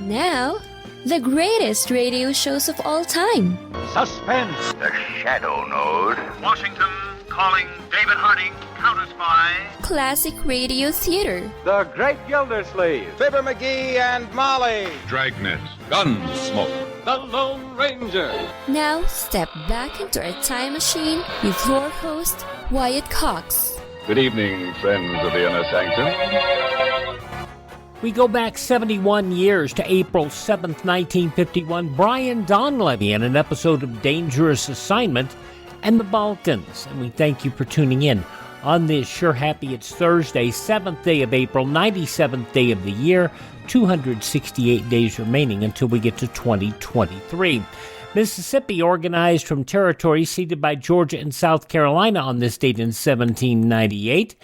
Now, the greatest radio shows of all time. Suspense. The Shadow Node. Washington calling David Harding, counter-spy. Classic radio theater. The Great Gildersleeve. Fibber McGee and Molly. Dragnet. Gunsmoke. The Lone Ranger. Now, step back into a time machine with your host, Wyatt Cox. Good evening, friends of the Inner Sanctum. We go back 71 years to April 7th, 1951. Brian Donlevy in an episode of Dangerous Assignment and the Balkans. And we thank you for tuning in on this Sure Happy It's Thursday, 7th day of April, 97th day of the year, 268 days remaining until we get to 2023. Mississippi organized from territories ceded by Georgia and South Carolina on this date in 1798.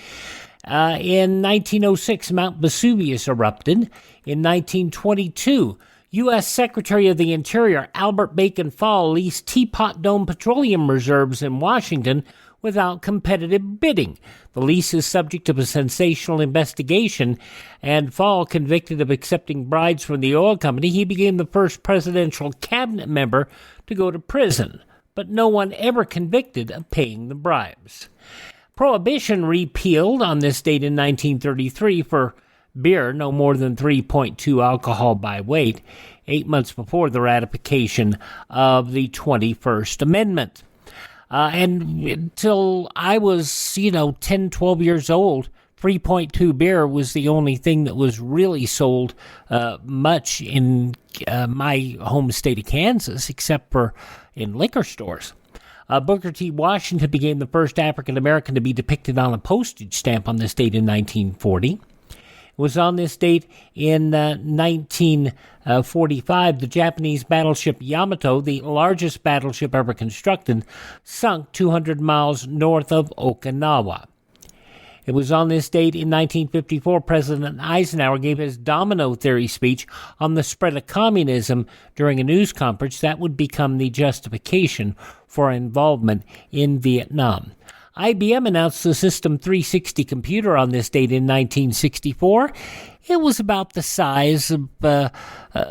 In 1906, Mount Vesuvius erupted. In 1922, U.S. Secretary of the Interior Albert Bacon Fall leased Teapot Dome petroleum reserves in Washington without competitive bidding. The lease is subject to a sensational investigation, and Fall, convicted of accepting bribes from the oil company, he became the first presidential cabinet member to go to prison, but no one ever convicted of paying the bribes. Prohibition repealed on this date in 1933 for beer no more than 3.2 alcohol by weight, 8 months before the ratification of the 21st Amendment. And until I was, 10, 12 years old, 3.2 beer was the only thing that was really sold much in my home state of Kansas, except for in liquor stores. Booker T. Washington became the first African American to be depicted on a postage stamp on this date in 1940. It was on this date in 1945 the Japanese battleship Yamato, the largest battleship ever constructed, sunk 200 miles north of Okinawa. It was on this date in 1954 President Eisenhower gave his domino theory speech on the spread of communism during a news conference that would become the justification for involvement in Vietnam. IBM announced the System 360 computer on this date in 1964. It was about the size of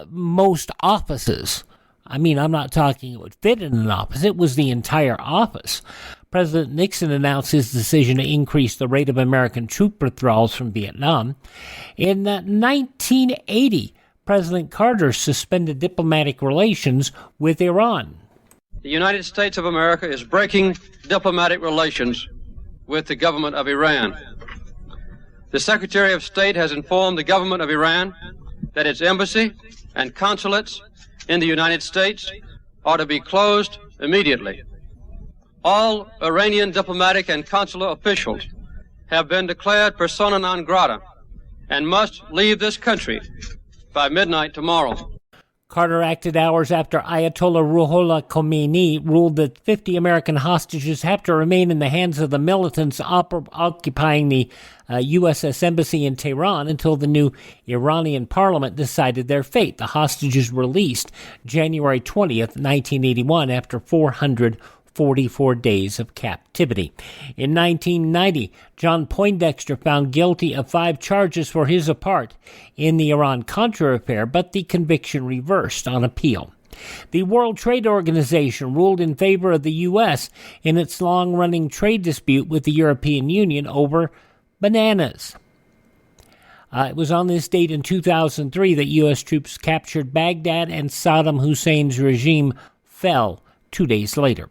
most offices. I mean, I'm not talking it would fit in an office. It was the entire office. President Nixon announced his decision to increase the rate of American troop withdrawals from Vietnam. In 1980, President Carter suspended diplomatic relations with Iran. The United States of America is breaking diplomatic relations with the government of Iran. The Secretary of State has informed the government of Iran that its embassy and consulates in the United States are to be closed immediately. All Iranian diplomatic and consular officials have been declared persona non grata and must leave this country by midnight tomorrow. Carter acted hours after Ayatollah Ruhollah Khomeini ruled that 50 American hostages have to remain in the hands of the militants occupying the USS Embassy in Tehran until the new Iranian parliament decided their fate. The hostages released January 20th, 1981, after 444 days of captivity. In 1990, John Poindexter found guilty of 5 charges for his part in the Iran-Contra affair, but the conviction reversed on appeal. The World Trade Organization ruled in favor of the U.S. in its long-running trade dispute with the European Union over bananas. It was on this date in 2003 that U.S. troops captured Baghdad and Saddam Hussein's regime fell 2 days later.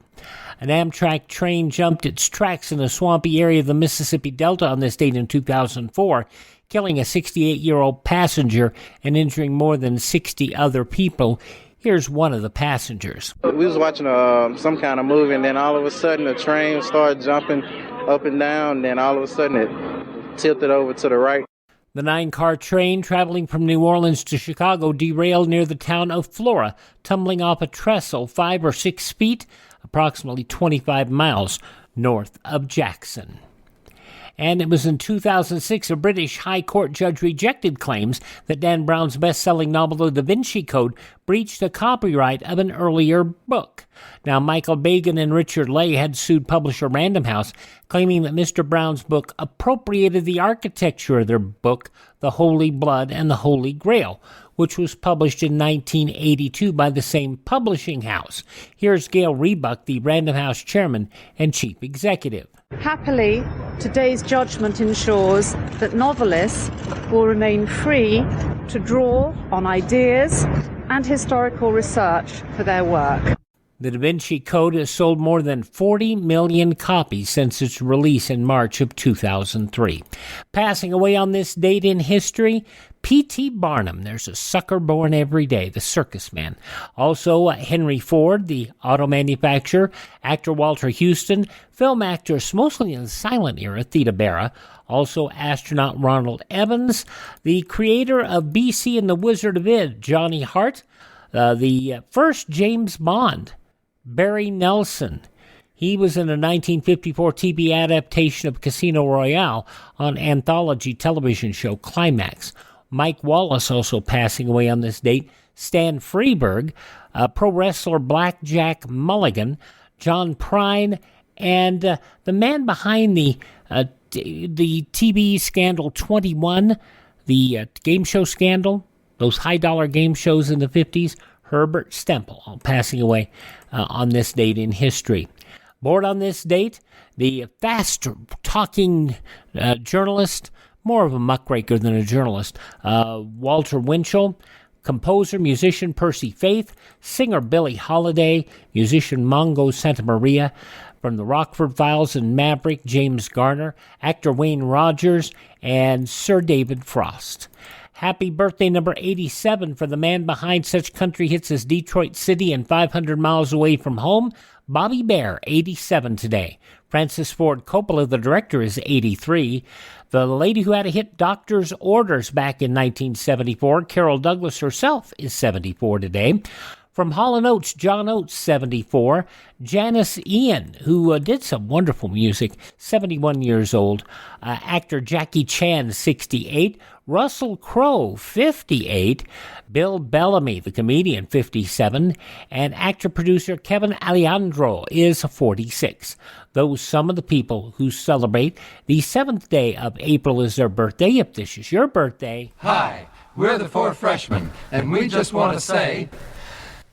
An Amtrak train jumped its tracks in a swampy area of the Mississippi Delta on this date in 2004, killing a 68-year-old passenger and injuring more than 60 other people. Here's one of the passengers. We was watching some kind of movie, and then all of a sudden the train started jumping up and down, and then all of a sudden it tilted over to the right. The 9-car train traveling from New Orleans to Chicago derailed near the town of Flora, tumbling off a trestle 5 or 6 feet, approximately 25 miles north of Jackson. And it was in 2006 a British High Court judge rejected claims that Dan Brown's best-selling novel The Da Vinci Code breached the copyright of an earlier book. Now, Michael Bagan and Richard Lay had sued publisher Random House, claiming that Mr. Brown's book appropriated the architecture of their book, The Holy Blood and the Holy Grail, which was published in 1982 by the same publishing house. Here's Gail Rebuck, the Random House chairman and chief executive. Happily, today's judgment ensures that novelists will remain free to draw on ideas and historical research for their work. The Da Vinci Code has sold more than 40 million copies since its release in March of 2003. Passing away on this date in history, P.T. Barnum. There's a sucker born every day, the circus man. Also, Henry Ford, the auto manufacturer, actor Walter Houston, film actress mostly in the silent era, Theda Bara, also astronaut Ronald Evans, the creator of BC and the Wizard of Oz, Johnny Hart, the first James Bond, Barry Nelson. He was in a 1954 TV adaptation of Casino Royale on anthology television show Climax. Mike Wallace also passing away on this date. Stan Freberg, pro wrestler Blackjack Mulligan, John Prine, and the man behind the TV scandal 21, the game show scandal, those high-dollar game shows in the 50s, Herbert Stemple, all passing away on this date in history. Born on this date, the fast-talking journalist, more of a muckraker than a journalist, Walter Winchell, composer, musician Percy Faith, singer Billie Holiday, musician Mongo Santamaria, from the Rockford Files and Maverick, James Garner, actor Wayne Rogers, and Sir David Frost. Happy birthday number 87 for the man behind such country hits as Detroit City and 500 Miles Away from Home, Bobby Bare, 87 today. Francis Ford Coppola, the director, is 83. The lady who had a hit Doctor's Orders back in 1974, Carol Douglas herself, is 74 today. From Hall & Oates, John Oates, 74. Janice Ian, who did some wonderful music, 71 years old. Actor Jackie Chan, 68. Russell Crowe, 58. Bill Bellamy, the comedian, 57. And actor-producer Kevin Alejandro is 46. Those some of the people who celebrate the 7th day of April is their birthday. If this is your birthday. Hi, we're the 4 freshmen, and we just want to say,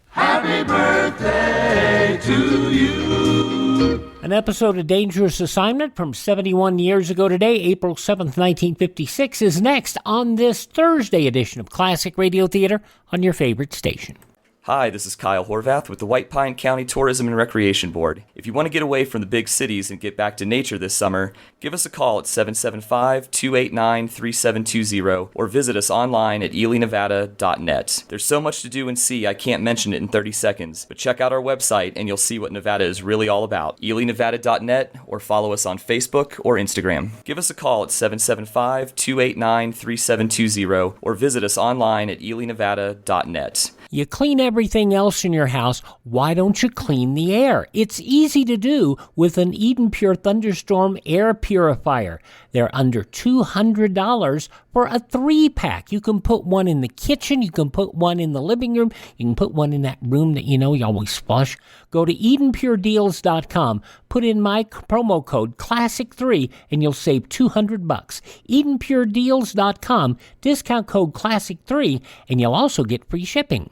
happy birthday to you. An episode of Dangerous Assignment from 71 years ago today, April 7th, 1956, is next on this Thursday edition of Classic Radio Theater on your favorite station. Hi, this is Kyle Horvath with the White Pine County Tourism and Recreation Board. If you want to get away from the big cities and get back to nature this summer, give us a call at 775-289-3720 or visit us online at elinevada.net. There's so much to do and see I can't mention it in 30 seconds, but check out our website and you'll see what Nevada is really all about. elinevada.net or follow us on Facebook or Instagram. Give us a call at 775-289-3720 or visit us online at elinevada.net. You clean everything else in your house, why don't you clean the air? It's easy to do with an Eden Pure Thunderstorm air purifier. They're under $200 for a 3-pack. You can put one in the kitchen, you can put one in the living room, you can put one in that room that you always flush. Go to EdenPureDeals.com, put in my promo code CLASSIC3 and you'll save $200. EdenPureDeals.com, discount code CLASSIC3 and you'll also get free shipping.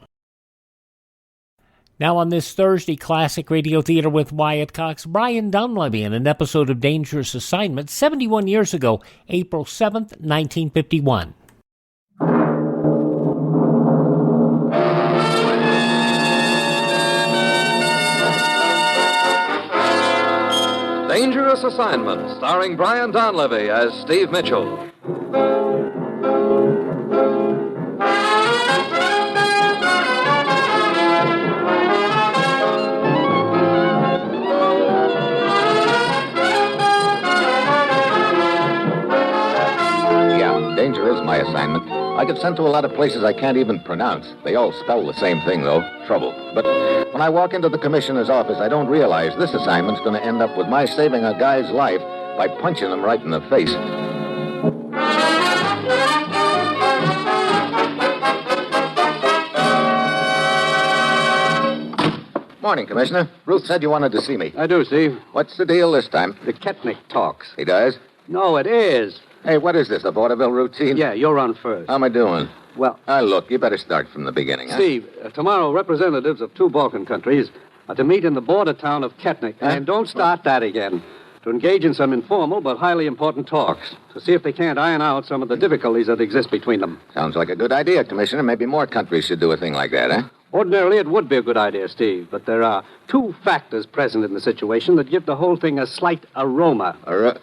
Now on this Thursday, Classic Radio Theater with Wyatt Cox, Brian Donlevy in an episode of Dangerous Assignment 71 years ago, April 7th, 1951. Dangerous Assignment, starring Brian Donlevy as Steve Mitchell. Danger is my assignment. I get sent to a lot of places I can't even pronounce. They all spell the same thing, though, trouble. But when I walk into the commissioner's office, I don't realize this assignment's going to end up with my saving a guy's life by punching him right in the face. Morning, Commissioner. Ruth said you wanted to see me. I do, Steve. What's the deal this time? The Ketnick talks. He does? No, it is. Hey, what is this, the vaudeville routine? Yeah, you're on first. How am I doing? Well... look, you better start from the beginning, huh? Steve, tomorrow representatives of 2 Balkan countries are to meet in the border town of Ketnik. Huh? And don't start that again. To engage in some informal but highly important talks. To see if they can't iron out some of the difficulties that exist between them. Sounds like a good idea, Commissioner. Maybe more countries should do a thing like that, huh? Ordinarily, it would be a good idea, Steve, but there are 2 factors present in the situation that give the whole thing a slight aroma.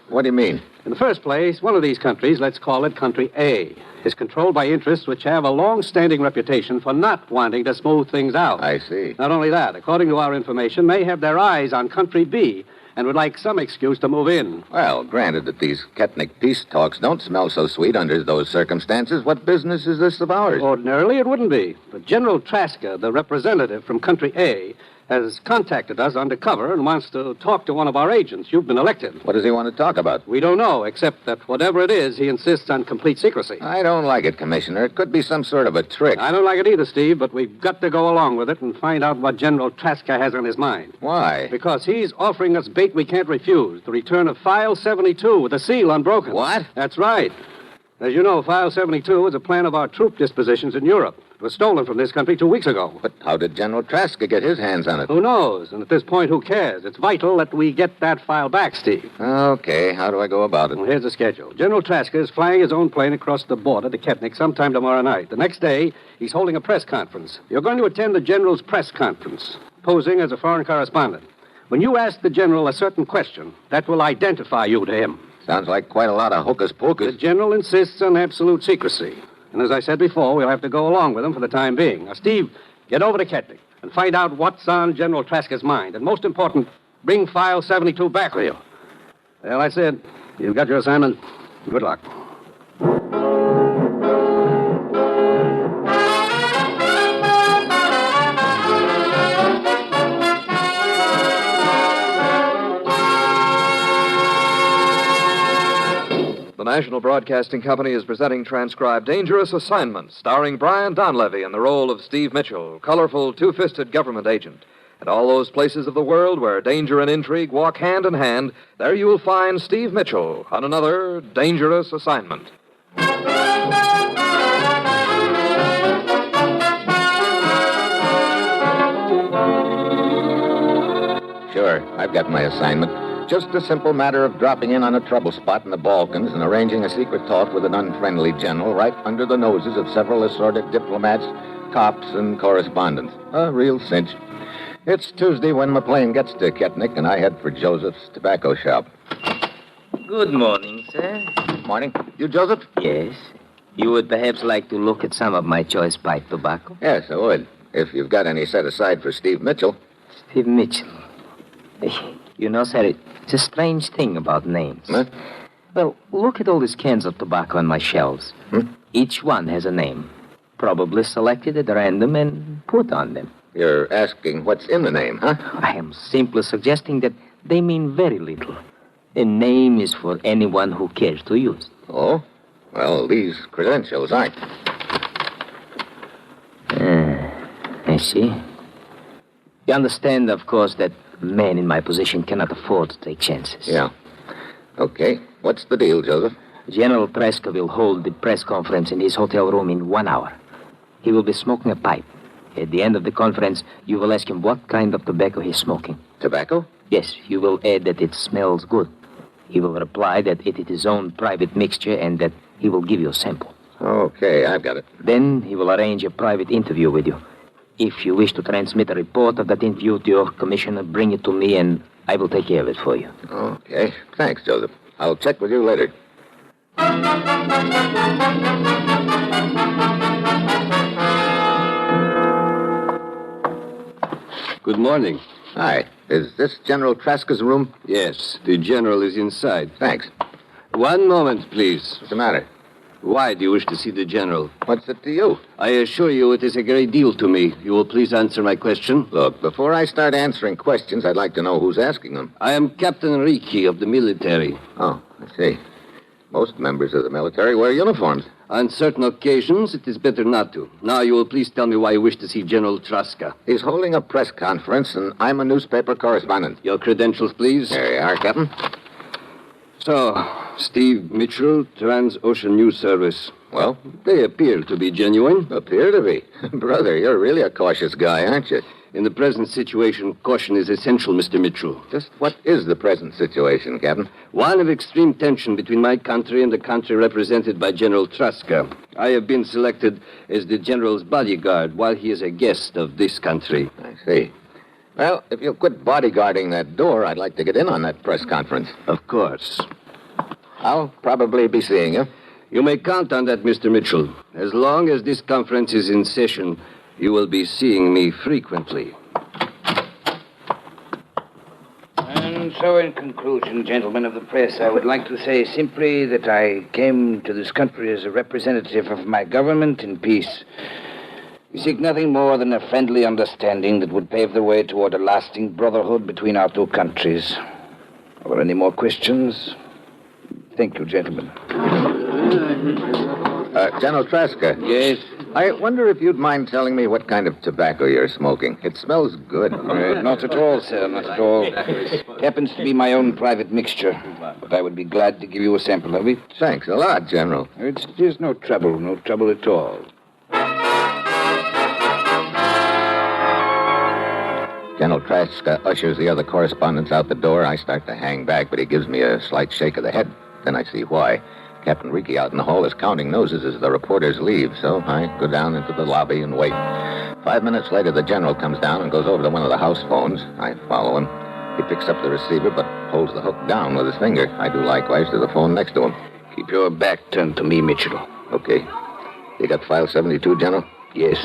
What do you mean? In the first place, one of these countries, let's call it Country A, is controlled by interests which have a long-standing reputation for not wanting to smooth things out. I see. Not only that, according to our information, they have their eyes on Country B and would like some excuse to move in. Well, granted that these Ketnik peace talks don't smell so sweet under those circumstances, what business is this of ours? Ordinarily, it wouldn't be. But General Traska, the representative from Country A, has contacted us undercover and wants to talk to one of our agents. You've been elected. What does he want to talk about? We don't know, except that whatever it is, he insists on complete secrecy. I don't like it, Commissioner. It could be some sort of a trick. I don't like it either, Steve, but we've got to go along with it and find out what General Traska has on his mind. Why? Because he's offering us bait we can't refuse, the return of File 72 with the seal unbroken. What? That's right. As you know, File 72 is a plan of our troop dispositions in Europe. It was stolen from this country 2 weeks ago. But how did General Traska get his hands on it? Who knows? And at this point, who cares? It's vital that we get that file back, Steve. Okay, how do I go about it? Well, here's the schedule. General Traska is flying his own plane across the border to Ketnik sometime tomorrow night. The next day, he's holding a press conference. You're going to attend the General's press conference, posing as a foreign correspondent. When you ask the General a certain question, that will identify you to him. Sounds like quite a lot of hocus-pocus. The General insists on absolute secrecy. And as I said before, we'll have to go along with him for the time being. Now, Steve, get over to Ketnik and find out what's on General Traska's mind. And most important, bring File 72 back with you. Well, that's it. You've got your assignment. Good luck. The National Broadcasting Company is presenting transcribed Dangerous Assignment, starring Brian Donlevy in the role of Steve Mitchell, colorful, two-fisted government agent. At all those places of the world where danger and intrigue walk hand in hand, there you will find Steve Mitchell on another Dangerous Assignment. Sure, I've got my assignment. Just a simple matter of dropping in on a trouble spot in the Balkans and arranging a secret talk with an unfriendly general right under the noses of several assorted diplomats, cops, and correspondents. A real cinch. It's Tuesday when my plane gets to Ketnik, and I head for Joseph's tobacco shop. Good morning, sir. Morning. You, Joseph? Yes. You would perhaps like to look at some of my choice pipe tobacco? Yes, I would. If you've got any set aside for Steve Mitchell. Steve Mitchell. You know, sir, it's a strange thing about names. Huh? Well, look at all these cans of tobacco on my shelves. Each one has a name. Probably selected at random and put on them. You're asking what's in the name, huh? I am simply suggesting that they mean very little. A name is for anyone who cares to use it. Oh? Well, these credentials aren't. I see. You understand, of course, that men in my position cannot afford to take chances. Yeah. Okay. What's the deal, Joseph? General Traska will hold the press conference in his hotel room in 1 hour. He will be smoking a pipe. At the end of the conference, you will ask him what kind of tobacco he's smoking. Tobacco? Yes, you will add that it smells good. He will reply that it is his own private mixture and that he will give you a sample. Okay, I've got it. Then he will arrange a private interview with you. If you wish to transmit a report of that interview to your commissioner, bring it to me and I will take care of it for you. Okay. Thanks, Joseph. I'll check with you later. Good morning. Hi. Is this General Traska's room? Yes, the general is inside. Thanks. 1 moment, please. What's the matter? Why do you wish to see the general? What's it to you? I assure you it is a great deal to me. You will please answer my question? Look, before I start answering questions, I'd like to know who's asking them. I am Captain Ricci of the military. Oh, I see. Most members of the military wear uniforms. On certain occasions, it is better not to. Now you will please tell me why you wish to see General Traska. He's holding a press conference, and I'm a newspaper correspondent. Your credentials, please. There you are, Captain. So, Steve Mitchell, Trans-Ocean News Service. Well? They appear to be genuine. Appear to be? Brother, you're really a cautious guy, aren't you? In the present situation, caution is essential, Mr. Mitchell. Just what is the present situation, Captain? One of extreme tension between my country and the country represented by General Traska. I have been selected as the General's bodyguard while he is a guest of this country. I see. Well, if you'll quit bodyguarding that door, I'd like to get in on that press conference. Of course. I'll probably be seeing you. You may count on that, Mr. Mitchell. As long as this conference is in session, you will be seeing me frequently. And so, in conclusion, gentlemen of the press, I would like to say simply that I came to this country as a representative of my government in peace. We seek nothing more than a friendly understanding that would pave the way toward a lasting brotherhood between our two countries. Are there any more questions? Thank you, gentlemen. General Traska. Yes? I wonder if you'd mind telling me what kind of tobacco you're smoking. It smells good. Not at all, sir, not at all. It happens to be my own private mixture, but I would be glad to give you a sample of it. Thanks a lot, General. There's no trouble at all. General Traska ushers the other correspondents out the door. I start to hang back, but he gives me a slight shake of the head. Then I see why. Captain Reekie out in the hall is counting noses as the reporters leave, so I go down into the lobby and wait. 5 minutes later, the general comes down and goes over to one of the house phones. I follow him. He picks up the receiver, but holds the hook down with his finger. I do likewise to the phone next to him. Keep your back turned to me, Mitchell. Okay. You got file 72, General? Yes.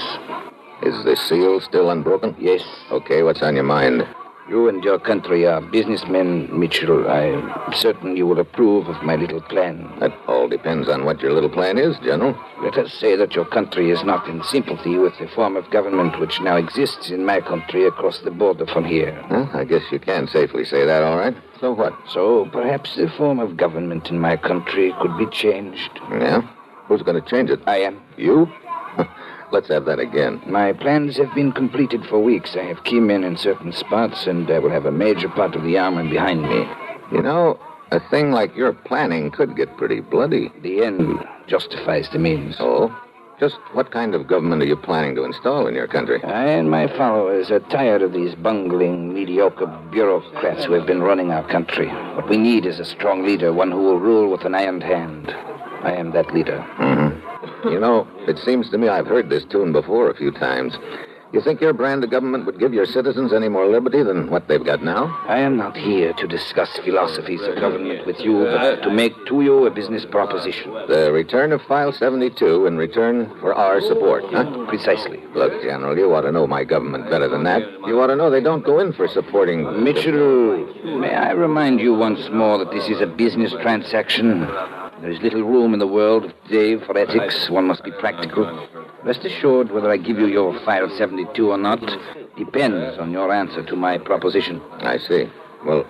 Is the seal still unbroken? Yes. Okay, what's on your mind? You and your country are businessmen, Mitchell. I'm certain you will approve of my little plan. That all depends on what your little plan is, General. Let us say that your country is not in sympathy with the form of government which now exists in my country across the border from here. Well, I guess you can safely say that, all right. So what? So perhaps the form of government in my country could be changed. Yeah? Who's going to change it? I am. You? Let's have that again. My plans have been completed for weeks. I have key men in certain spots, and I will have a major part of the army behind me. You know, a thing like your planning could get pretty bloody. The end justifies the means. Oh? Just what kind of government are you planning to install in your country? I and my followers are tired of these bungling, mediocre bureaucrats who have been running our country. What we need is a strong leader, one who will rule with an iron hand. I am that leader. Mm-hmm. You know, it seems to me I've heard this tune before a few times. You think your brand of government would give your citizens any more liberty than what they've got now? I am not here to discuss philosophies of government with you, but to make to you a business proposition. The return of File 72 in return for our support, huh? Precisely. Look, General, you ought to know my government better than that. You ought to know they don't go in for supporting... Mitchell, may I remind you once more that this is a business transaction? There is little room in the world of today for ethics. One must be practical. Rest assured, whether I give you your File 72 or not depends on your answer to my proposition. I see. Well,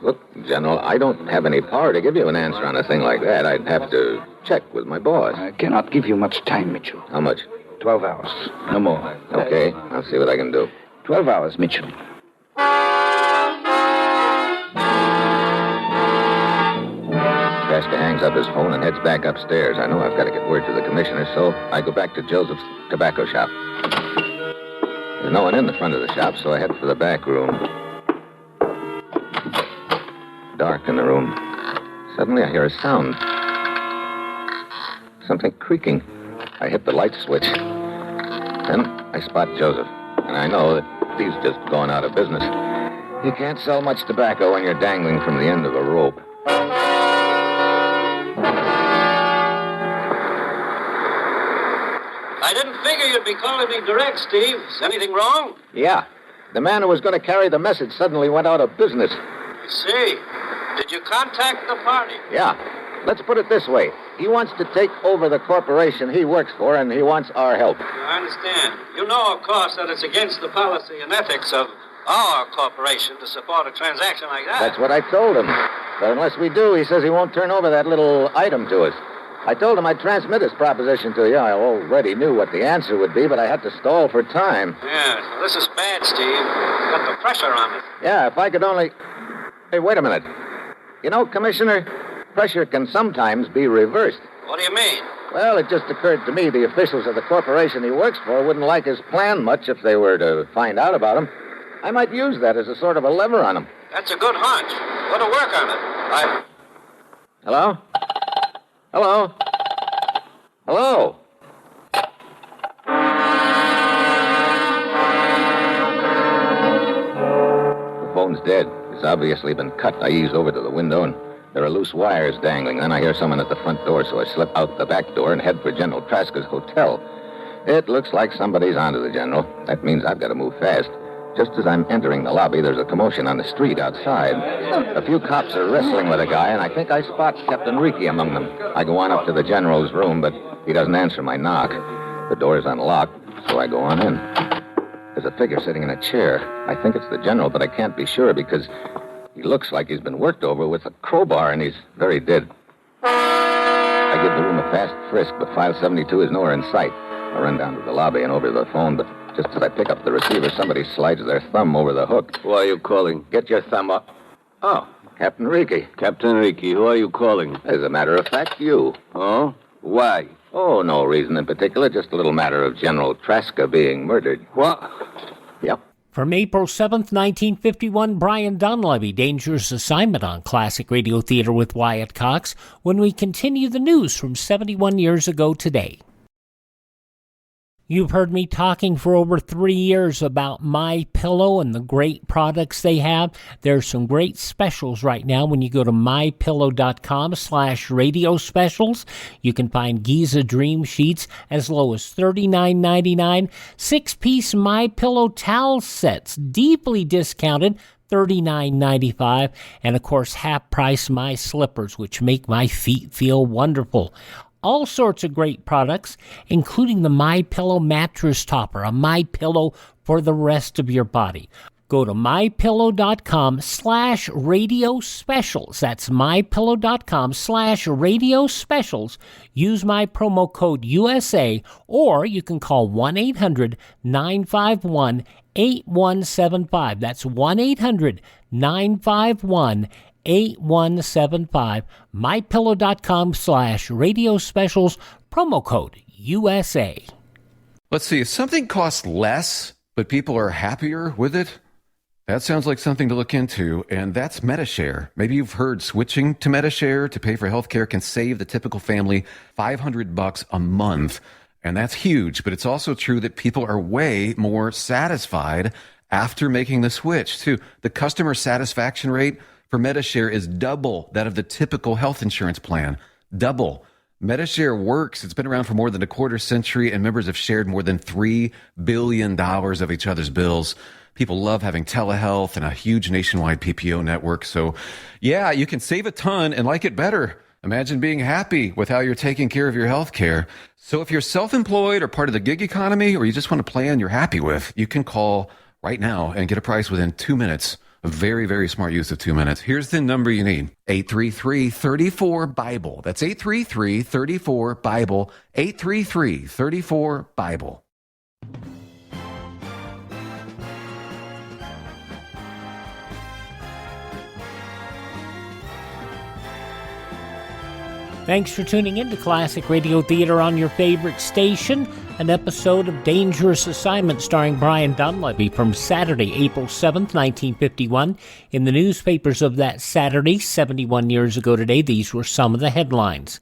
look, General, I don't have any power to give you an answer on a thing like that. I'd have to check with my boss. I cannot give you much time, Mitchell. How much? 12 hours. No more. Okay, I'll see what I can do. 12 hours, Mitchell. Traska hangs up his phone and heads back upstairs. I know I've got to get word to the commissioner, so I go back to Joseph's tobacco shop. There's no one in the front of the shop, so I head for the back room. Dark in the room. Suddenly I hear a sound. Something creaking. I hit the light switch. Then I spot Joseph, and I know that he's just gone out of business. You can't sell much tobacco when you're dangling from the end of a rope. I didn't figure you'd be calling me direct, Steve. Is anything wrong? Yeah. The man who was going to carry the message suddenly went out of business. I see. Did you contact the party? Yeah. Let's put it this way. He wants to take over the corporation he works for, and he wants our help. I understand. You know, of course, that it's against the policy and ethics of our corporation to support a transaction like that. That's what I told him. But unless we do, he says he won't turn over that little item to us. I told him I'd transmit his proposition to you. I already knew what the answer would be, but I had to stall for time. Yes, well, this is bad, Steve. Got the pressure on it. Yeah, if I could only... Hey, wait a minute. You know, Commissioner, pressure can sometimes be reversed. What do you mean? Well, it just occurred to me the officials of the corporation he works for wouldn't like his plan much if they were to find out about him. I might use that as a sort of a lever on him. That's a good hunch. Going to work on it. Hello? Hello? Hello? The phone's dead. It's obviously been cut. I ease over to the window, and there are loose wires dangling. Then I hear someone at the front door, so I slip out the back door and head for General Traska's hotel. It looks like somebody's onto the General. That means I've got to move fast. Just as I'm entering the lobby, there's a commotion on the street outside. A few cops are wrestling with a guy, and I think I spot Captain Ricci among them. I go on up to the General's room, but he doesn't answer my knock. The door's unlocked, so I go on in. There's a figure sitting in a chair. I think it's the General, but I can't be sure because he looks like he's been worked over with a crowbar, and he's very dead. I give the room a fast frisk, but file 72 is nowhere in sight. I run down to the lobby and over to the phone, but just as I pick up the receiver, somebody slides their thumb over the hook. Who are you calling? Get your thumb up. Oh, Captain Ricci. Captain Ricci, who are you calling? As a matter of fact, you. Oh? Why? Oh, no reason in particular, just a little matter of General Traska being murdered. What? Yep. From April 7th, 1951, Brian Donlevy, Dangerous Assignment on Classic Radio Theater with Wyatt Cox, when we continue the news from 71 years ago today. You've heard me talking for over 3 years about MyPillow and the great products they have. There's some great specials right now when you go to mypillow.com/radio specials. You can find Giza Dream Sheets as low as $39.99. 6-piece MyPillow towel sets, deeply discounted, $39.95. And of course, half-price My Slippers, which make my feet feel wonderful. All sorts of great products, including the MyPillow mattress topper, a MyPillow for the rest of your body. Go to mypillow.com/radio specials. That's mypillow.com/radio specials. Use my promo code USA, or you can call 1-800-951-8175. That's 1-800-951-8175. mypillow.com/radio specials, promo code USA. Let's see, if something costs less, but people are happier with it, that sounds like something to look into, and that's MediShare. Maybe you've heard switching to MediShare to pay for healthcare can save the typical family $500 a month, and that's huge, but it's also true that people are way more satisfied after making the switch, too. The customer satisfaction rate for MediShare is double that of the typical health insurance plan. Double. MediShare works. It's been around for more than a quarter century, and members have shared more than $3 billion of each other's bills. People love having telehealth and a huge nationwide PPO network. So, yeah, you can save a ton and like it better. Imagine being happy with how you're taking care of your health care. So if you're self-employed or part of the gig economy, or you just want a plan you're happy with, you can call right now and get a price within 2 minutes. A very, very smart use of 2 minutes. Here's the number you need. 833-34-BIBLE. That's 833-34-BIBLE. 833-34-BIBLE. Thanks for tuning in to Classic Radio Theater on your favorite station. An episode of Dangerous Assignment starring Brian Donlevy from Saturday, April 7th, 1951. In the newspapers of that Saturday, 71 years ago today, these were some of the headlines.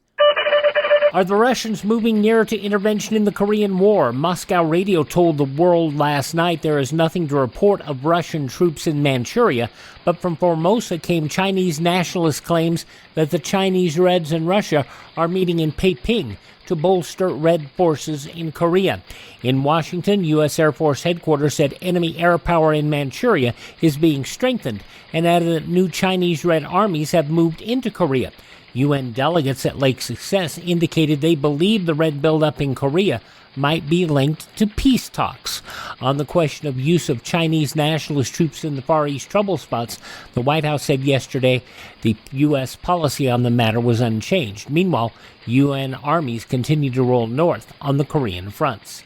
Are the Russians moving nearer to intervention in the Korean War? Moscow radio told the world last night there is nothing to report of Russian troops in Manchuria, but from Formosa came Chinese nationalist claims that the Chinese Reds in Russia are meeting in Peiping to bolster Red forces in Korea. In Washington, U.S. Air Force headquarters said enemy air power in Manchuria is being strengthened and added that new Chinese Red armies have moved into Korea. UN delegates at Lake Success indicated they believe the Red buildup in Korea might be linked to peace talks. On the question of use of Chinese nationalist troops in the Far East trouble spots, the White House said yesterday the U.S. policy on the matter was unchanged. Meanwhile, UN armies continue to roll north on the Korean fronts.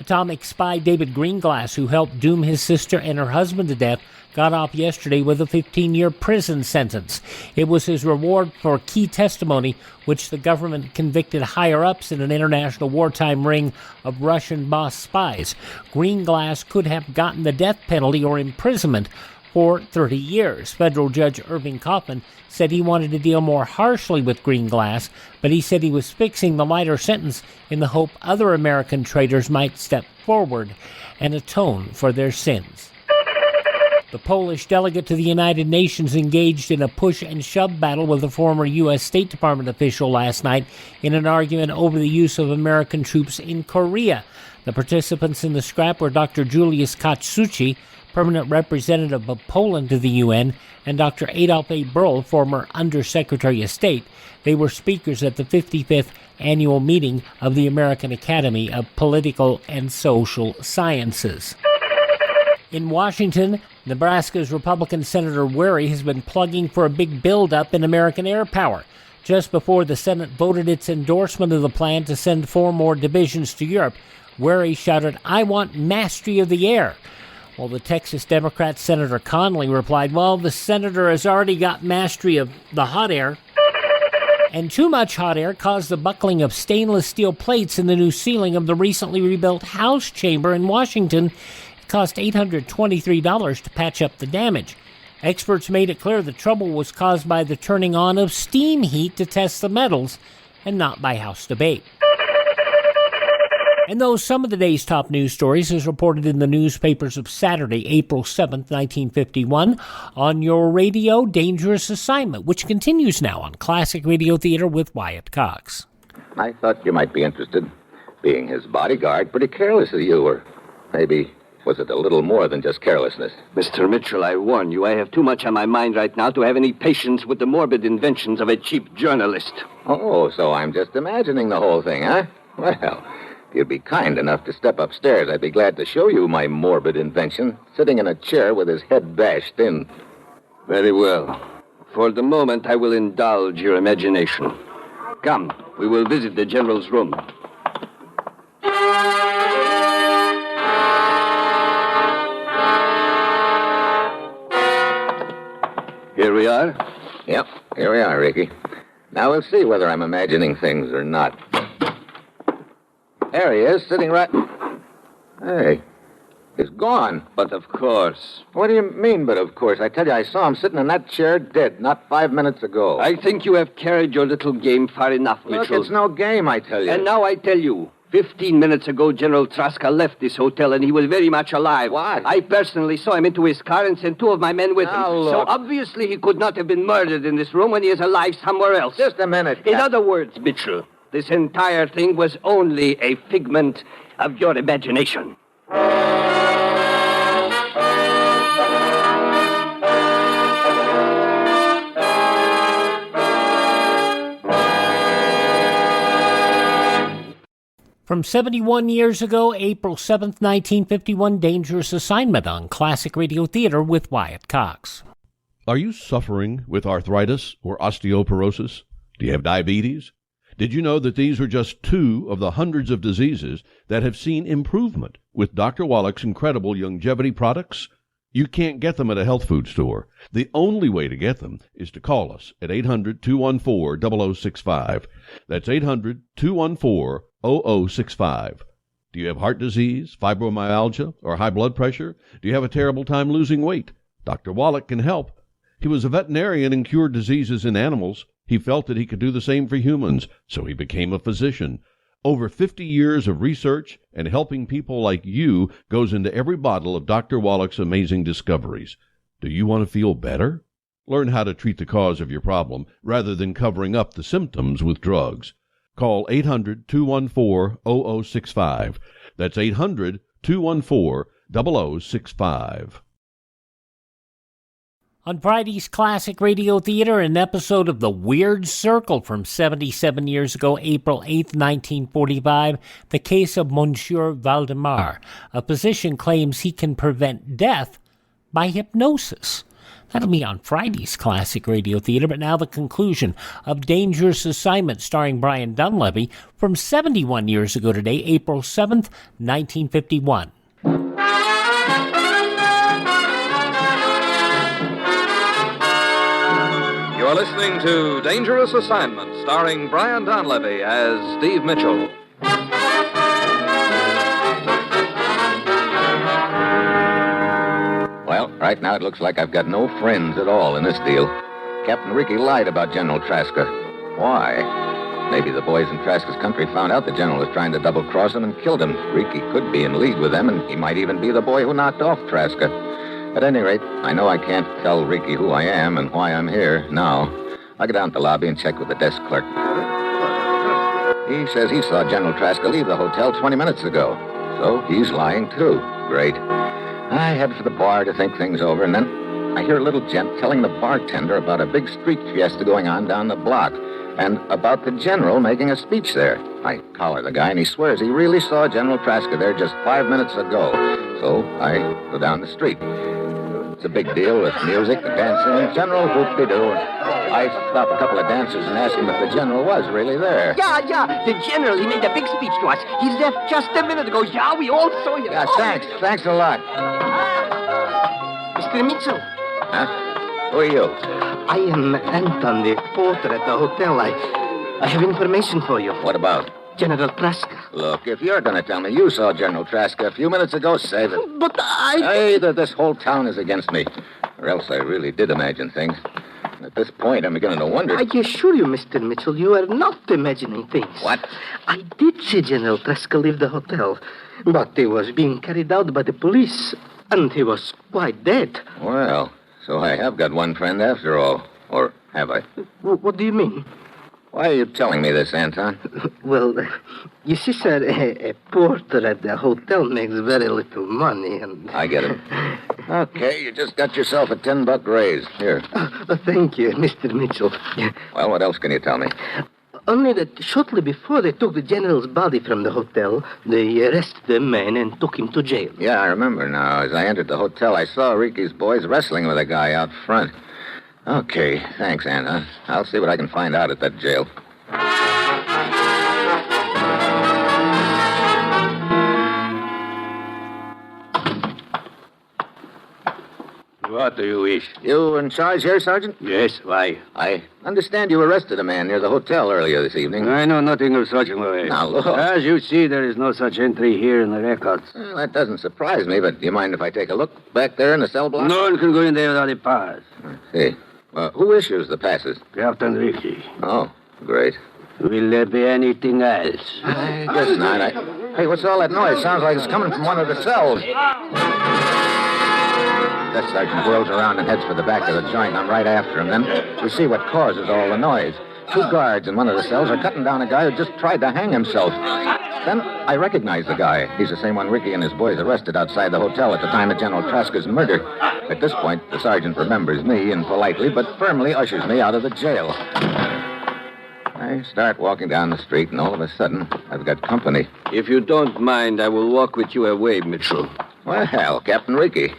Atomic spy David Greenglass, who helped doom his sister and her husband to death, got off yesterday with a 15-year prison sentence. It was his reward for key testimony, which the government convicted higher-ups in an international wartime ring of Russian boss spies. Greenglass could have gotten the death penalty or imprisonment for 30 years. Federal Judge Irving Kaufman said he wanted to deal more harshly with Greenglass, but he said he was fixing the lighter sentence in the hope other American traitors might step forward and atone for their sins. The Polish delegate to the United Nations engaged in a push-and-shove battle with a former U.S. State Department official last night in an argument over the use of American troops in Korea. The participants in the scrap were Dr. Julius Katsuchi, permanent representative of Poland to the UN, and Dr. Adolf A. Burl, former Undersecretary of State. They were speakers at the 55th annual meeting of the American Academy of Political and Social Sciences. In Washington, Nebraska's Republican Senator Wary has been plugging for a big buildup in American air power. Just before the Senate voted its endorsement of the plan to send 4 more divisions to Europe, Wary shouted, "I want mastery of the air." Well, the Texas Democrat Senator Conley replied, "Well, the senator has already got mastery of the hot air." And too much hot air caused the buckling of stainless steel plates in the new ceiling of the recently rebuilt House chamber in Washington. It cost $823 to patch up the damage. Experts made it clear the trouble was caused by the turning on of steam heat to test the metals and not by House debate. And those some of the day's top news stories as reported in the newspapers of Saturday, April 7th, 1951, on your radio Dangerous Assignment, which continues now on Classic Radio Theater with Wyatt Cox. I thought you might be interested. Being his bodyguard, pretty careless of you, or maybe was it a little more than just carelessness? Mr. Mitchell, I warn you, I have too much on my mind right now to have any patience with the morbid inventions of a cheap journalist. Oh, so I'm just imagining the whole thing, huh? Well, if you'd be kind enough to step upstairs, I'd be glad to show you my morbid invention, sitting in a chair with his head bashed in. Very well. For the moment, I will indulge your imagination. Come, we will visit the general's room. Here we are? Yep, here we are, Ricky. Now we'll see whether I'm imagining things or not. There he is, sitting right... Hey, he's gone. But of course. What do you mean, but of course? I tell you, I saw him sitting in that chair dead not 5 minutes ago. I think you have carried your little game far enough, Mitchell. Look, it's no game, I tell you. And now I tell you, 15 minutes ago, General Traska left this hotel, and he was very much alive. What? I personally saw him into his car and sent 2 of my men with him. Look. So obviously he could not have been murdered in this room when he is alive somewhere else. Just a minute, In other words, Mitchell, this entire thing was only a figment of your imagination. From 71 years ago, April 7th, 1951, Dangerous Assignment on Classic Radio Theater with Wyatt Cox. Are you suffering with arthritis or osteoporosis? Do you have diabetes? Did you know that these are just 2 of the hundreds of diseases that have seen improvement with Dr. Wallach's incredible longevity products? You can't get them at a health food store. The only way to get them is to call us at 800-214-0065. That's 800-214-0065. Do you have heart disease, fibromyalgia, or high blood pressure? Do you have a terrible time losing weight? Dr. Wallach can help. He was a veterinarian and cured diseases in animals. He felt that he could do the same for humans, so he became a physician. Over 50 years of research and helping people like you goes into every bottle of Dr. Wallach's amazing discoveries. Do you want to feel better? Learn how to treat the cause of your problem rather than covering up the symptoms with drugs. Call 800-214-0065. That's 800-214-0065. On Friday's Classic Radio Theater, an episode of The Weird Circle from 77 years ago, April 8, 1945, the case of Monsieur Valdemar. A physician claims he can prevent death by hypnosis. That'll be on Friday's Classic Radio Theater, but now the conclusion of Dangerous Assignment starring Brian Donlevy from 71 years ago today, April 7th, 1951. You're listening to Dangerous Assignment, starring Brian Donlevy as Steve Mitchell. Well, right now it looks like I've got no friends at all in this deal. Captain Ricky lied about General Traska. Why? Maybe the boys in Traska's country found out the general was trying to double-cross him and killed him. Ricky could be in league with them, and he might even be the boy who knocked off Traska. At any rate, I know I can't tell Ricky who I am and why I'm here now. I'll go down to the lobby and check with the desk clerk. He says he saw General Traska leave the hotel 20 minutes ago. So he's lying, too. Great. I head for the bar to think things over, and then I hear a little gent telling the bartender about a big street fiesta going on down the block, and about the general making a speech there. I collar the guy, and he swears he really saw General Traska there just 5 minutes ago. So I go down the street. It's a big deal with music and dancing. General whoop-de-doo. I stop a couple of dancers and ask him if the general was really there. Yeah. The general, he made a big speech to us. He left just a minute ago. Yeah, we all saw you. Yeah, thanks. Thanks a lot. Mr. Mitchell. Huh? Who are you? I am Anton, the porter at the hotel. I have information for you. What about? General Traska. Look, if you're going to tell me you saw General Traska a few minutes ago, save it. But Either this whole town is against me, or else I really did imagine things. At this point, I'm beginning to wonder. I assure you, Mr. Mitchell, you are not imagining things. What? I did see General Traska leave the hotel, but he was being carried out by the police, and he was quite dead. Well, so I have got one friend after all. Or have I? What do you mean? Why are you telling me this, Anton? Well, you see, sir, a porter at the hotel makes very little money, and... I get it. Okay, you just got yourself a $10 raise. Here. Thank you, Mr. Mitchell. Well, what else can you tell me? Only that shortly before they took the general's body from the hotel, they arrested the man and took him to jail. Yeah, I remember now. As I entered the hotel, I saw Ricky's boys wrestling with a guy out front. Okay, thanks, Anna. I'll see what I can find out at that jail. What do you wish? You in charge here, Sergeant? Yes, why? I understand you arrested a man near the hotel earlier this evening. I know nothing of such, Louis. Now, look. As you see, there is no such entry here in the records. Well, that doesn't surprise me, but do you mind if I take a look back there in the cell block? No one can go in there without a pass. I see. Who issues the passes? Captain Ricky. Oh, great. Will there be anything else? I guess not. Hey, what's all that noise? Sounds like it's coming from one of the cells. That sergeant whirls around and heads for the back of the joint. I'm right after him. Then we see what causes all the noise. 2 guards in one of the cells are cutting down a guy who just tried to hang himself. Then I recognize the guy. He's the same one Ricky and his boys arrested outside the hotel at the time of General Traska's murder. At this point, the sergeant remembers me and politely but firmly ushers me out of the jail. I start walking down the street, and all of a sudden, I've got company. If you don't mind, I will walk with you away, Mitchell. Well, Captain Ricky.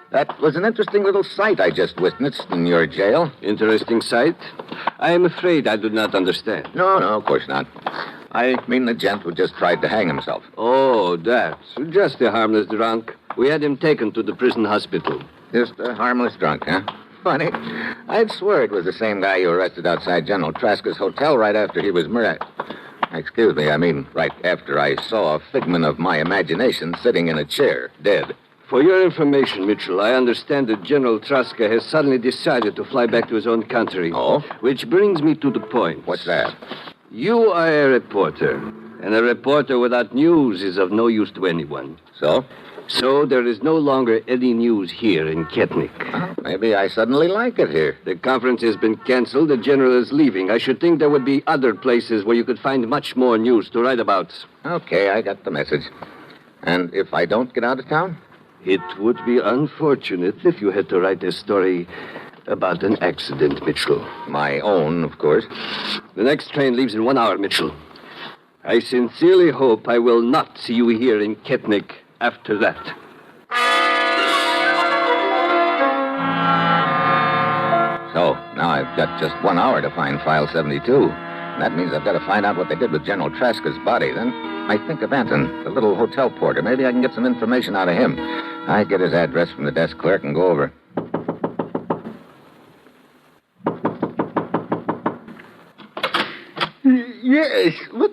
That was an interesting little sight I just witnessed in your jail. Interesting sight? I am afraid I do not understand. No, of course not. I mean the gent who just tried to hang himself. Oh, that. Just a harmless drunk. We had him taken to the prison hospital. Just a harmless drunk, huh? Funny. I'd swear it was the same guy you arrested outside General Traska's hotel right after he was murdered. Excuse me, I mean right after I saw a figment of my imagination sitting in a chair, dead. For your information, Mitchell, I understand that General Traska has suddenly decided to fly back to his own country. Oh? Which brings me to the point. What's that? You are a reporter, and a reporter without news is of no use to anyone. So? So there is no longer any news here in Ketnik. Well, maybe I suddenly like it here. The conference has been canceled. The general is leaving. I should think there would be other places where you could find much more news to write about. Okay, I got the message. And if I don't get out of town? It would be unfortunate if you had to write a story about an accident, Mitchell. My own, of course. The next train leaves in 1 hour, Mitchell. I sincerely hope I will not see you here in Ketnik after that. So, now I've got just 1 hour to find File 72. And that means I've got to find out what they did with General Traska's body. Then I think of Anton, the little hotel porter. Maybe I can get some information out of him. I get his address from the desk clerk and go over. Yes, what...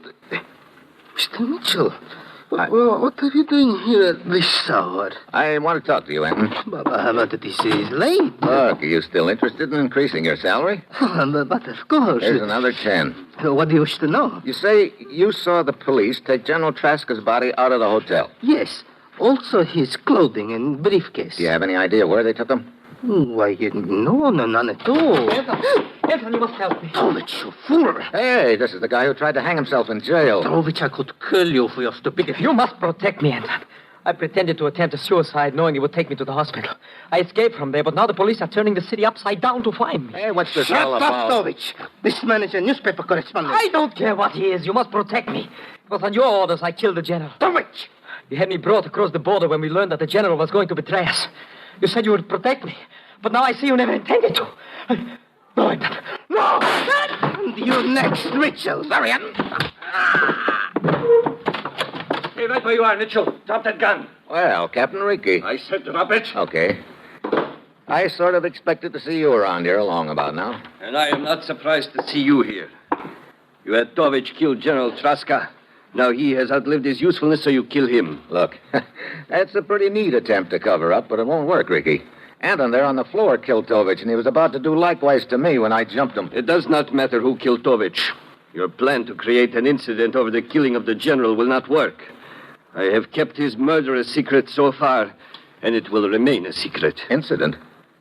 Mr. Mitchell, what are you doing here at this hour? I want to talk to you, Anton. But this is late. Look, are you still interested in increasing your salary? But of course. Here's another 10. What do you wish to know? You say you saw the police take General Traska's body out of the hotel. Yes. Also his clothing and briefcase. Do you have any idea where they took them? Why, no, none at all. Anton, you must help me. Drovich, you fool. Hey, this is the guy who tried to hang himself in jail. Drovich, I could kill you for your stupidity. You must protect me, Anton. I pretended to attempt a suicide knowing you would take me to the hospital. I escaped from there, but now the police are turning the city upside down to find me. Hey, what's this Shut all about? up, Drovich. This man is a newspaper correspondent. I don't care what he is. You must protect me. It was on your orders I killed the general. Drovich! You had me brought across the border when we learned that the general was going to betray us. You said you would protect me, but now I see you never intended to. No, I'm not. No! And you next, Mitchell. Sorry, Anton. Stay right where you are, Mitchell. Drop that gun. Well, Captain Ricky. I said drop it. Okay. I sort of expected to see you around here along about now. And I am not surprised to see you here. You had Drovich kill General Traska. Now he has outlived his usefulness, so you kill him. Look, that's a pretty neat attempt to cover up, but it won't work, Ricky. Anton there on the floor killed Drovich, and he was about to do likewise to me when I jumped him. It does not matter who killed Drovich. Your plan to create an incident over the killing of the general will not work. I have kept his murder a secret so far, and it will remain a secret. Incident?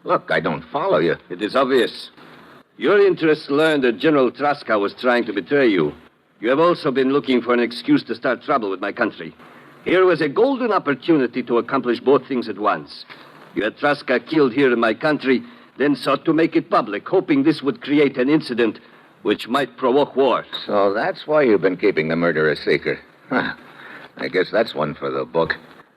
Look, I don't follow you. It is obvious. Your interests learned that General Traska was trying to betray you. You have also been looking for an excuse to start trouble with my country. Here was a golden opportunity to accomplish both things at once. You had Traska killed here in my country, then sought to make it public, hoping this would create an incident which might provoke war. So that's why you've been keeping the murder a secret. Huh. I guess that's one for the book.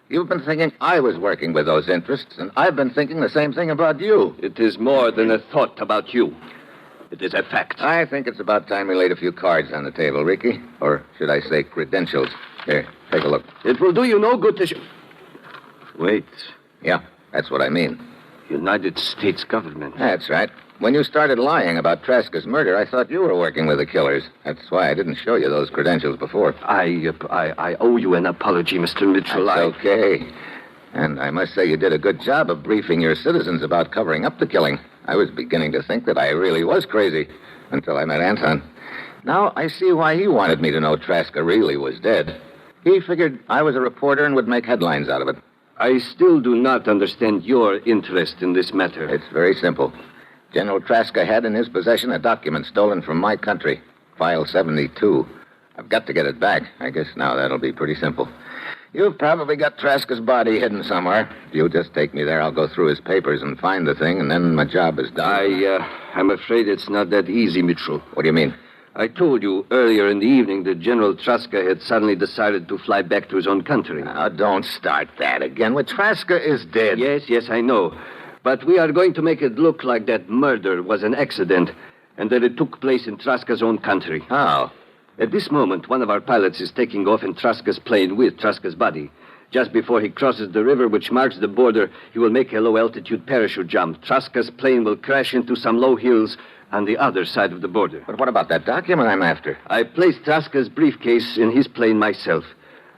You've been thinking I was working with those interests, and I've been thinking the same thing about you. It is more than a thought about you. It is a fact. I think it's about time we laid a few cards on the table, Ricky. Or should I say credentials. Here, take a look. It will do you no good to... Wait. Yeah, that's what I mean. United States government. That's right. When you started lying about Traska's murder, I thought you were working with the killers. That's why I didn't show you those credentials before. I owe you an apology, Mr. Mitchell. That's okay. And I must say you did a good job of briefing your citizens about covering up the killing. I was beginning to think that I really was crazy until I met Anton. Now I see why he wanted me to know Traska really was dead. He figured I was a reporter and would make headlines out of it. I still do not understand your interest in this matter. It's very simple. General Traska had in his possession a document stolen from my country, File 72. I've got to get it back. I guess now that'll be pretty simple. You've probably got Traska's body hidden somewhere. If you just take me there, I'll go through his papers and find the thing, and then my job is done. I'm afraid it's not that easy, Mitchell. What do you mean? I told you earlier in the evening that General Traska had suddenly decided to fly back to his own country. Now, don't start that again. Well, Traska is dead. Yes, I know. But we are going to make it look like that murder was an accident and that it took place in Traska's own country. How? At this moment, one of our pilots is taking off in Traska's plane with Traska's body. Just before he crosses the river which marks the border, he will make a low-altitude parachute jump. Traska's plane will crash into some low hills on the other side of the border. But what about that document I'm after? I placed Traska's briefcase in his plane myself,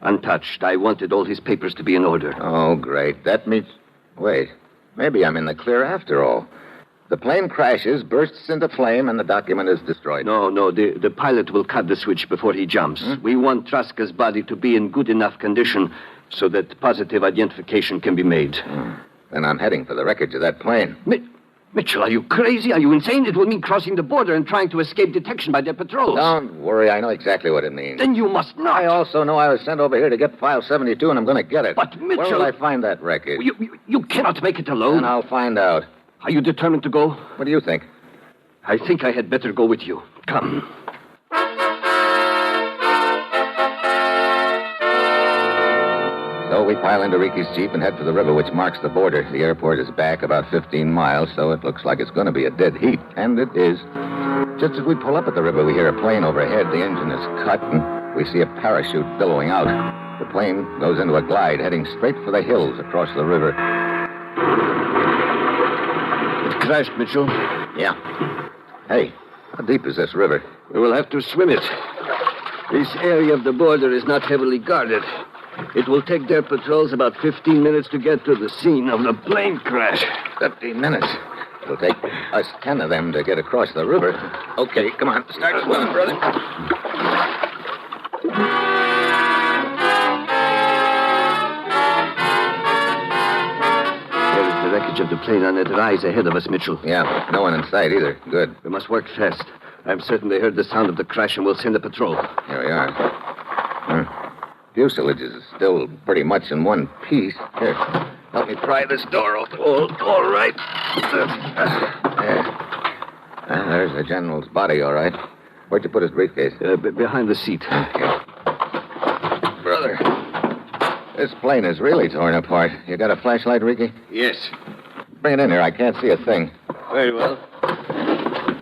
untouched. I wanted all his papers to be in order. Oh, great. That means... Wait. Maybe I'm in the clear after all. The plane crashes, bursts into flame, and the document is destroyed. No. The pilot will cut the switch before he jumps. We want Traska's body to be in good enough condition so that positive identification can be made. Then I'm heading for the wreckage of that plane. Mitchell, are you crazy? Are you insane? It will mean crossing the border and trying to escape detection by their patrols. Don't worry. I know exactly what it means. Then you must not. I also know I was sent over here to get File 72, and I'm going to get it. But, Mitchell... Where will I find that wreckage? You cannot make it alone. Then I'll find out. Are you determined to go? What do you think? I think I had better go with you. Come. So So we pile into Ricky's Jeep and head for the river, which marks the border. The airport is back about 15 miles, so it looks like it's going to be a dead heat. And it is. Just as we pull up at the river, we hear a plane overhead. The engine is cut, and we see a parachute billowing out. The plane goes into a glide, heading straight for the hills across the river. It crashed, Mitchell. Yeah. Hey, how deep is this river? We will have to swim it. This area of the border is not heavily guarded. It will take their patrols about 15 minutes to get to the scene of the plane crash. 15 minutes? It'll take us 10 of them to get across the river. Okay, come on. Start swimming, brother. There's the wreckage of the plane on that rise ahead of us, Mitchell. Yeah, no one in sight either. Good. We must work fast. I'm certain they heard the sound of the crash and will send a patrol. Here we are. Fuselage is still pretty much in one piece. Here, help me pry this door open. All right. There. There's the general's body, all right. Where'd you put his briefcase? Behind the seat. Okay. Brother, this plane is really torn apart. You got a flashlight, Ricky? Yes. Bring it in here. I can't see a thing. Very well.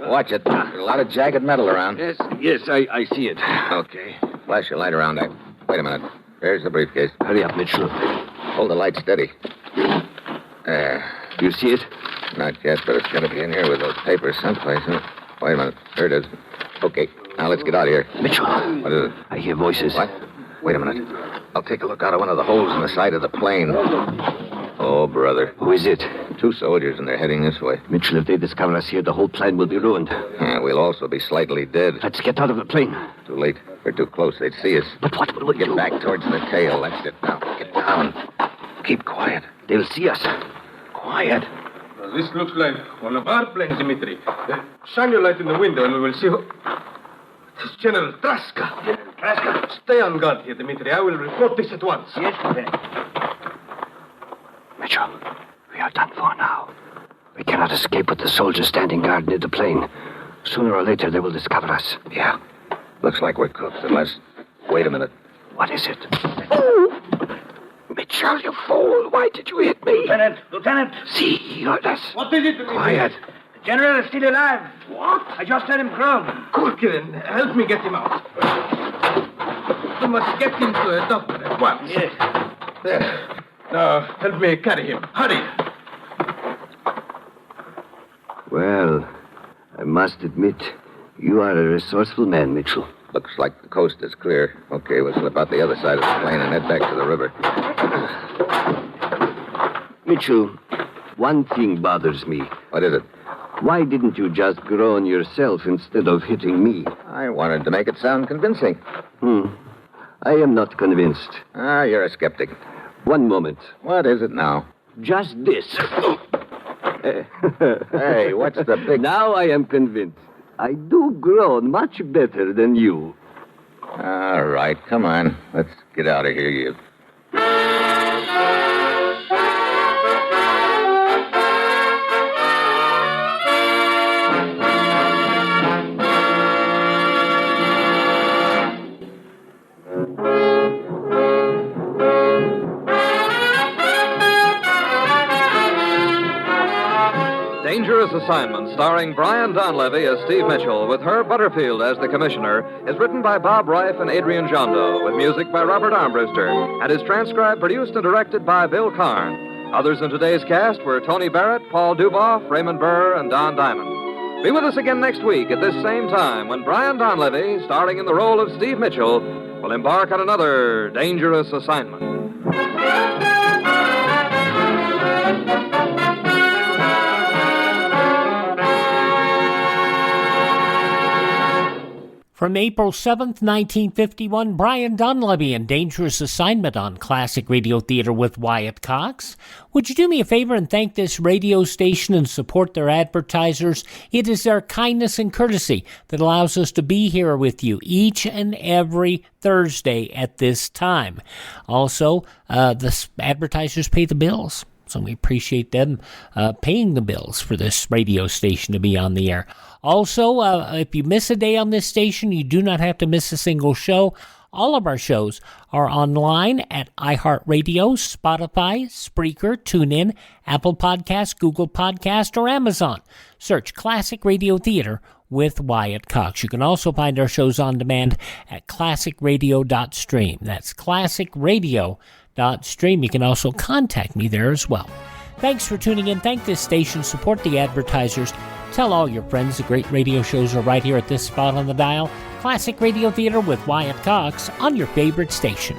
Watch it. There's a lot of jagged metal around. Yes, I see it. Okay. Flash your light around. Wait a minute. There's the briefcase. Hurry up, Mitchell. Hold the light steady. There. You see it? Not yet, but it's got to be in here with those papers someplace. Huh? Wait a minute. Here it is. Okay. Now let's get out of here. Mitchell. What is it? I hear voices. What? Wait a minute. I'll take a look out of one of the holes in the side of the plane. Oh, brother. Who is it? 2 soldiers, and they're heading this way. Mitchell, if they discover us here, the whole plan will be ruined. Yeah, we'll also be slightly dead. Let's get out of the plane. Too late. We're too close. They'd see us. But what will we Get back towards the tail. That's it. Now, get down. Keep quiet. They'll see us. Quiet. Well, this looks like one of our planes, Dimitri. Shine your light in the window and we will see who... It's General Traska. General Traska? Stay on guard here, Dimitri. I will report this at once. Yes, Lieutenant. Mitchell, we are done for now. We cannot escape with the soldiers standing guard near the plane. Sooner or later, they will discover us. Yeah. Looks like we're cooked unless... Wait a minute. What is it? Oh! Mitchell, you fool! Why did you hit me? Lieutenant! See, he heard us. What is it, Dimitri? Quiet. The general is still alive. What? I just heard him groan. Quick, then. Help me get him out. We must get him to a doctor at once. Yes. There. Now, help me carry him. Hurry. Well, I must admit, you are a resourceful man, Mitchell. Looks like the coast is clear. Okay, we'll slip out the other side of the plane and head back to the river. Mitchell, one thing bothers me. What is it? Why didn't you just groan yourself instead of hitting me? I wanted to make it sound convincing. I am not convinced. Ah, you're a skeptic. One moment. What is it now? Just this. Hey, what's the big... Now I am convinced. I do groan much better than you. All right, come on. Let's get out of here, you... Dangerous Assignment, starring Brian Donlevy as Steve Mitchell, with Herb Butterfield as the Commissioner, is written by Bob Reif and Adrian Jondo, with music by Robert Armbruster, and is transcribed, produced, and directed by Bill Karn. Others in today's cast were Tony Barrett, Paul Duboff, Raymond Burr, and Don Diamond. Be with us again next week at this same time when Brian Donlevy, starring in the role of Steve Mitchell, will embark on another dangerous assignment. From April 7th, 1951, Brian Donlevy in Dangerous Assignment on Classic Radio Theater with Wyatt Cox. Would you do me a favor and thank this radio station and support their advertisers? It is their kindness and courtesy that allows us to be here with you each and every Thursday at this time. Also, the advertisers pay the bills. So we appreciate them paying the bills for this radio station to be on the air. Also, if you miss a day on this station, you do not have to miss a single show. All of our shows are online at iHeartRadio, Spotify, Spreaker, TuneIn, Apple Podcasts, Google Podcast, or Amazon. Search Classic Radio Theater with Wyatt Cox. You can also find our shows on demand at classicradio.stream. That's classicradio.stream. You can also contact me there as well. Thanks for tuning in. Thank this station. Support the advertisers. Tell all your friends the great radio shows are right here at this spot on the dial. Classic Radio Theater with Wyatt Cox on your favorite station.